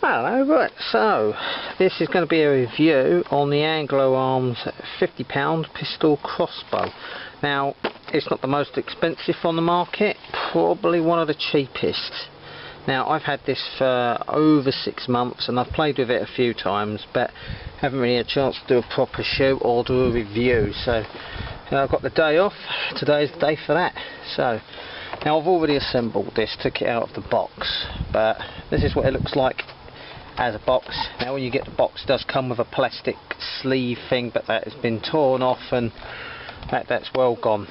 Hello, right, so this is going to be a review on the Anglo Arms £50 pistol crossbow. Now, it's not the most expensive on the market, probably one of the cheapest. Now, I've had this for over 6 months and I've played with it a few times, but haven't really had a chance to do a proper shoot or do a review. So I've got the day off. Today's the day for that. So now I've already assembled this, took it out of the box, but this is what it looks like as a box. Now when you get the box, it does come with a plastic sleeve thing, but that has been torn off and that's well gone.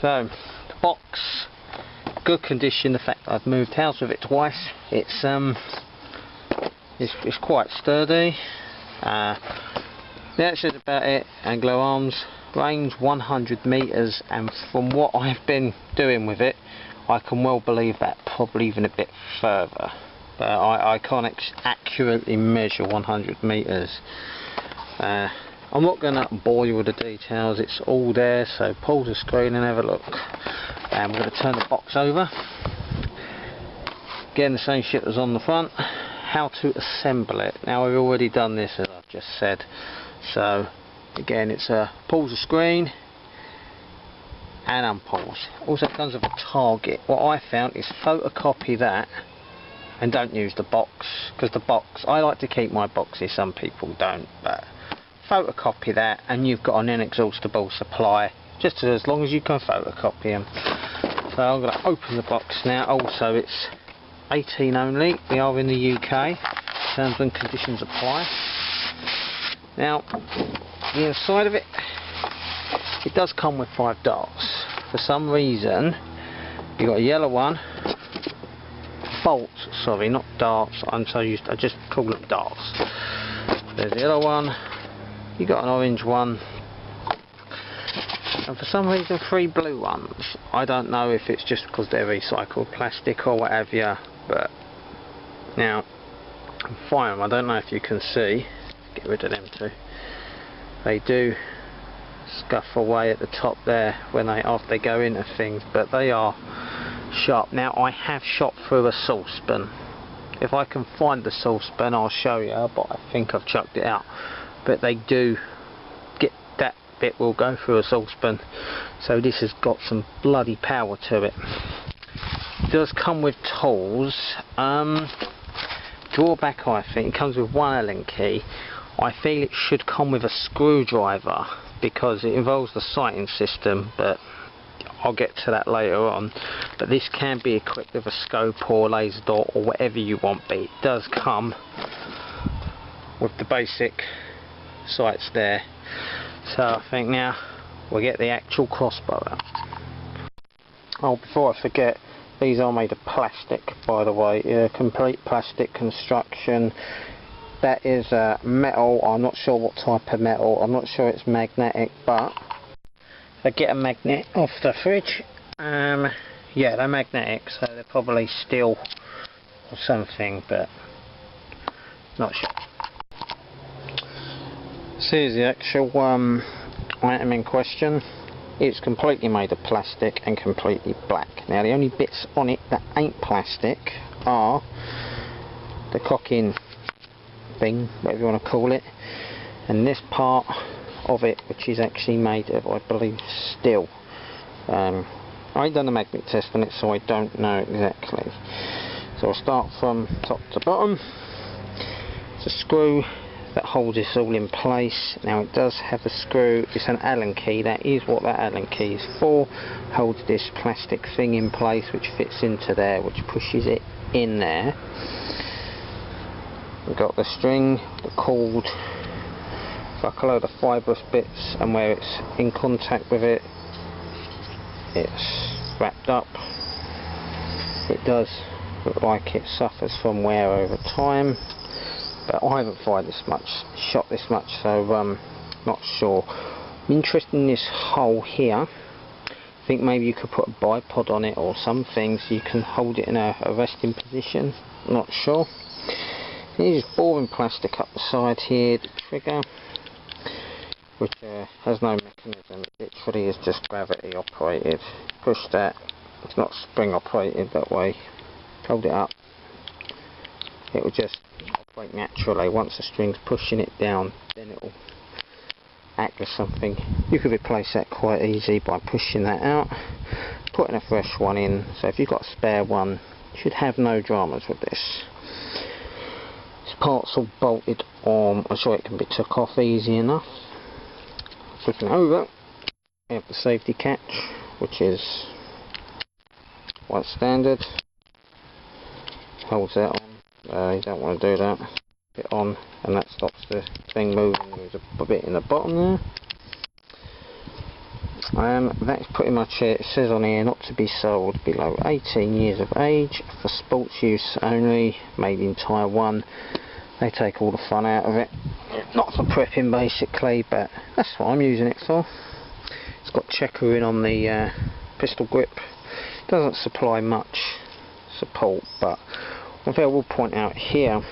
So the box, good condition. The fact that I've moved house with it twice, it's quite sturdy. That's just about it. Anglo Arms, range 100 meters, and from what I've been doing with it, I can well believe that probably even a bit further. But I can't accurately measure 100 meters. I'm not going to bore you with the details, it's all there, so pause the screen and have a look. And we're going to turn the box over. Again, the same shit as on the front. How to assemble it. Now we've already done this, as I've just said. So again, it's a pause the screen and unpause. Also comes with a target. What I found is photocopy that and don't use the box, because the box, I like to keep my boxes, some people don't, but photocopy that and you've got an inexhaustible supply, just as long as you can photocopy them. So I'm going to open the box now. Also, it's 18 only, we are in the UK, terms and conditions apply. Now the inside of it, it does come with 5 darts. For some reason you've got a yellow one, bolts, sorry, not darts, I'm so used to, I just call them darts. There's the yellow one, you got an orange one, and for some reason 3 blue ones. I don't know if it's just because they're recycled plastic or what have you, but now I'm fine. I don't know if you can see, get rid of them too, they do scuff away at the top there when after they go into things, but they are sharp. Now I have shot through a saucepan. If I can find the saucepan I'll show you, but I think I've chucked it out. But they do get, that bit will go through a saucepan, so this has got some bloody power to it. It does come with tools. Drawback, I think it comes with one Allen key. I feel it should come with a screwdriver because it involves the sighting system, but I'll get to that later on. But this can be equipped with a scope or laser dot or whatever you want, but it does come with the basic sights there. So I think now we'll get the actual crossbow out. Oh, before I forget, these are made of plastic, by the way, complete plastic construction. That is metal. I'm not sure what type of metal, I'm not sure it's magnetic, but I get a magnet off the fridge. Yeah, they're magnetic, so they're probably steel or something, but not sure. So here's the actual item in question. It's completely made of plastic and completely black. Now the only bits on it that ain't plastic are the cocking thing, whatever you want to call it, and this part of it, which is actually made of, I believe, steel. I ain't done the magnet test on it, so I don't know exactly. So I'll start from top to bottom. It's a screw that holds this all in place. Now it does have a screw, it's an Allen key, that is what that Allen key is for. Holds this plastic thing in place which fits into there, which pushes it in there. We've got the string, the cord, like a load of fibrous bits, and where it's in contact with it, it's wrapped up. It does look like it suffers from wear over time, but I haven't fired this much, shot this much, so not sure. I'm interested in this hole here. I think maybe you could put a bipod on it or something so you can hold it in a resting position, not sure. Here's boring plastic up the side here, the trigger, which has no mechanism, it literally is just gravity operated. Push that, it's not spring operated that way, hold it up, it will just break naturally. Once the string's pushing it down, then it'll act as something. You could replace that quite easy by pushing that out, putting a fresh one in. So if you've got a spare one, you should have no dramas with this. This part's all bolted on, so it can be took off easy enough. Flipping it over, we have the safety catch, which is quite standard. Holds that on. You don't want to do that. Put it on, and that stops the thing moving. There's a bit in the bottom there. That's pretty much it. It says on here not to be sold below 18 years of age, for sports use only, made in Taiwan. They take all the fun out of it. Not for prepping basically, but that's what I'm using it for. It's got checkering on the pistol grip. Doesn't supply much support, but one thing I will point out here,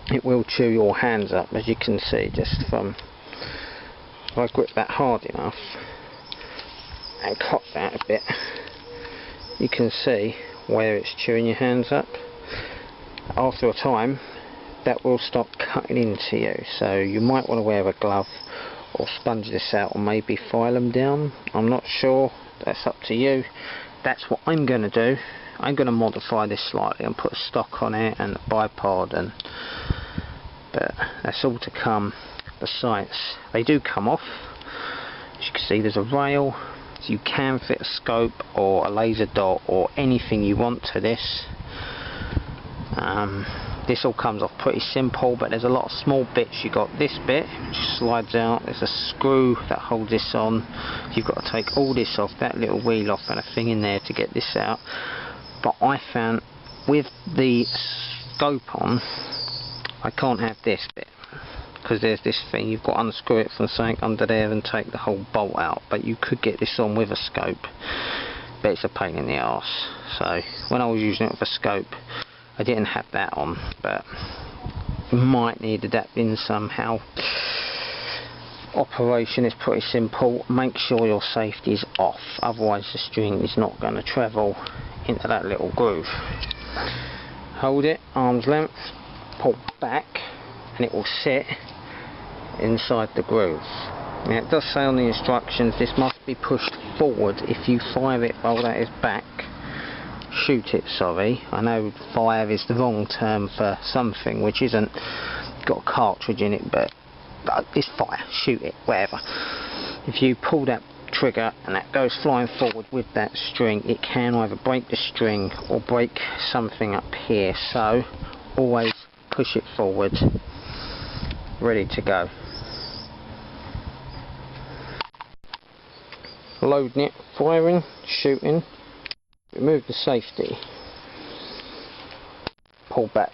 it will chew your hands up, as you can see, just from, if I grip that hard enough and cock that a bit, you can see where it's chewing your hands up. After a time, that will stop cutting into you, so you might want to wear a glove or sponge this out, or maybe file them down. I'm not sure, that's up to you. That's what I'm going to do. I'm going to modify this slightly and put a stock on it and a bipod, but that's all to come. The sights, they do come off. As you can see, there's a rail, so you can fit a scope or a laser dot or anything you want to this. This all comes off pretty simple, but there's a lot of small bits. You got this bit which slides out, there's a screw that holds this on. You've got to take all this off, that little wheel off, and a thing in there to get this out. But I found with the scope on, I can't have this bit, because there's this thing, you've got to unscrew it from something under there and take the whole bolt out. But you could get this on with a scope, but it's a pain in the arse. So when I was using it with a scope, I didn't have that on, but you might need adapting somehow. Operation is pretty simple. Make sure your safety is off, otherwise the string is not going to travel into that little groove. Hold it arm's length, pull back, and it will sit inside the groove. Now it does say on the instructions this must be pushed forward. If you fire it while that is back, shoot it, sorry. I know fire is the wrong term for something which isn't got a cartridge in it, but it's fire, shoot it, whatever. If you pull that trigger and that goes flying forward with that string, it can either break the string or break something up here, so always push it forward, ready to go. Loading it, firing, shooting. Remove the safety, pull back,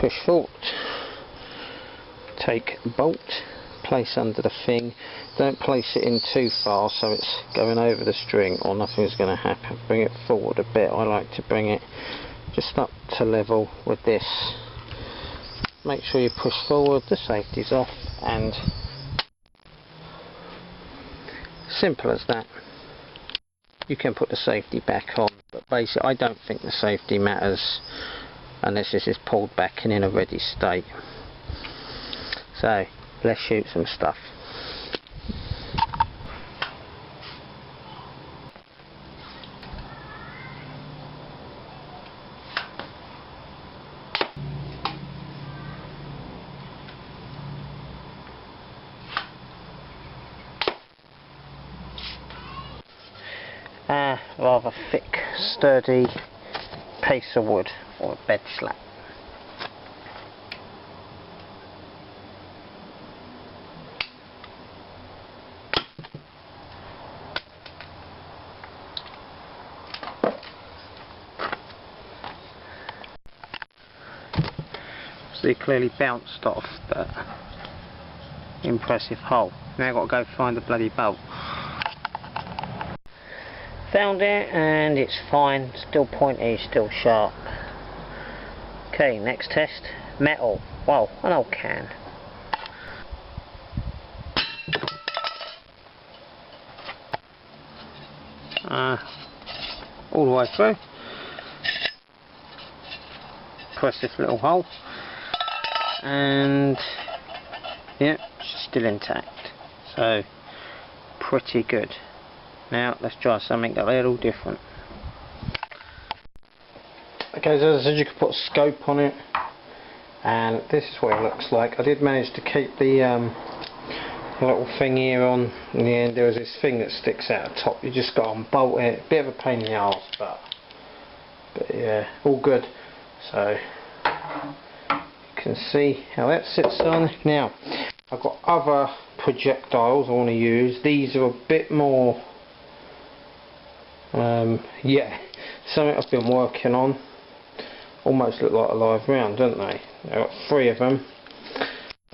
push forward, take a bolt, place under the thing. Don't place it in too far so it's going over the string or nothing's going to happen. Bring it forward a bit. I like to bring it just up to level with this. Make sure you push forward, the safety's off, and simple as that. You can put the safety back on, but basically I don't think the safety matters unless this is pulled back and in a ready state. So let's shoot some stuff. Rather thick, sturdy piece of wood or a bed slat. So it clearly bounced off, but impressive hole. Now I've got to go find the bloody bolt. Found it and it's fine, still pointy, still sharp. Okay, next test, metal. Wow, an old can. All the way through. press this little hole, and yeah, it's still intact, so pretty good. Now let's try something a little different. Okay, so as I said, you can put a scope on it, and this is what it looks like. I did manage to keep the little thing here on. In the end, there was this thing that sticks out the top. You just got to unbolt it. Bit of a pain in the arse, but yeah, all good. So you can see how that sits on. Now I've got other projectiles I want to use. These are a bit more yeah, something I've been working on. Almost look like a live round, don't they? I've got 3 of them.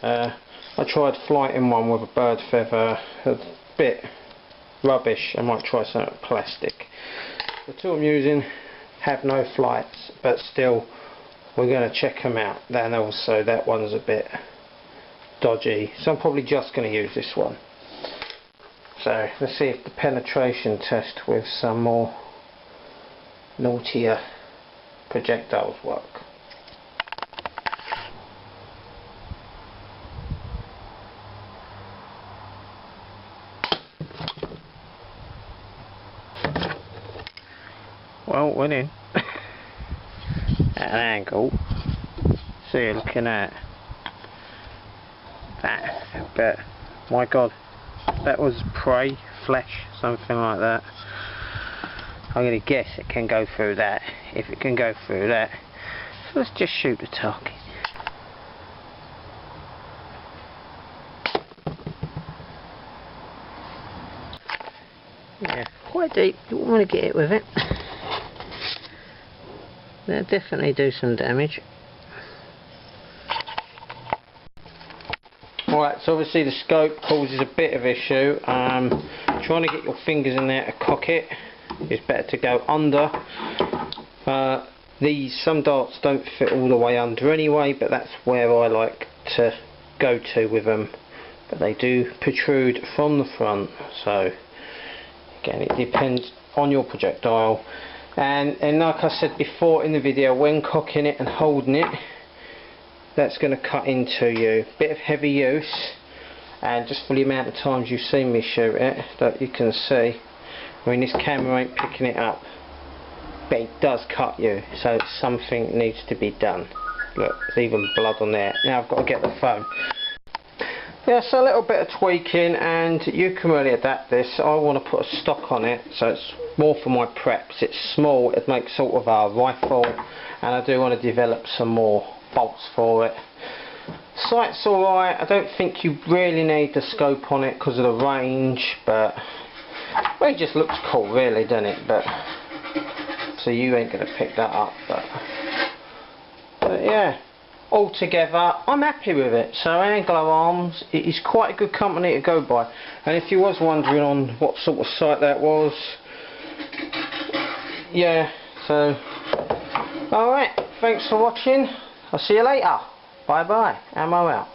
I tried flighting one with a bird feather, a bit rubbish. I might try something plastic. The 2 I'm using have no flights, but still we're going to check them out. Then also that one's a bit dodgy, so I'm probably just going to use this one. So let's see if the penetration test with some more naughtier projectiles work. Well, went in at an angle. So you're looking at that, but my god, that was prey, flesh, something like that. I'm going to guess it can go through that. If it can go through that, so let's just shoot the target. Yeah, quite deep. You wouldn't want to get it with it. That'll definitely do some damage. Alright, so obviously the scope causes a bit of issue. Trying to get your fingers in there to cock it. It's better to go under. Some darts don't fit all the way under anyway, but that's where I like to go to with them. But they do protrude from the front, so again, it depends on your projectile. And like I said before in the video, when cocking it and holding it, that's going to cut into you. Bit of heavy use, and just for the amount of times you've seen me shoot it, that you can see, I mean, this camera ain't picking it up, but it does cut you, so something needs to be done. Look, there's even blood on there. Now I've got to get the phone. Yeah, so a little bit of tweaking, and you can really adapt this. I want to put a stock on it, so it's more for my preps. It's small, it makes sort of a rifle, and I do want to develop some more bolts for it. Sight's alright. I don't think you really need the scope on it because of the range, but well, it just looks cool really, doesn't it? But so you ain't going to pick that up, but yeah, altogether I'm happy with it. So Anglo Arms, it is quite a good company to go by, and if you was wondering on what sort of site that was, yeah, so alright, thanks for watching. I'll see you later. Bye bye. Ammo out.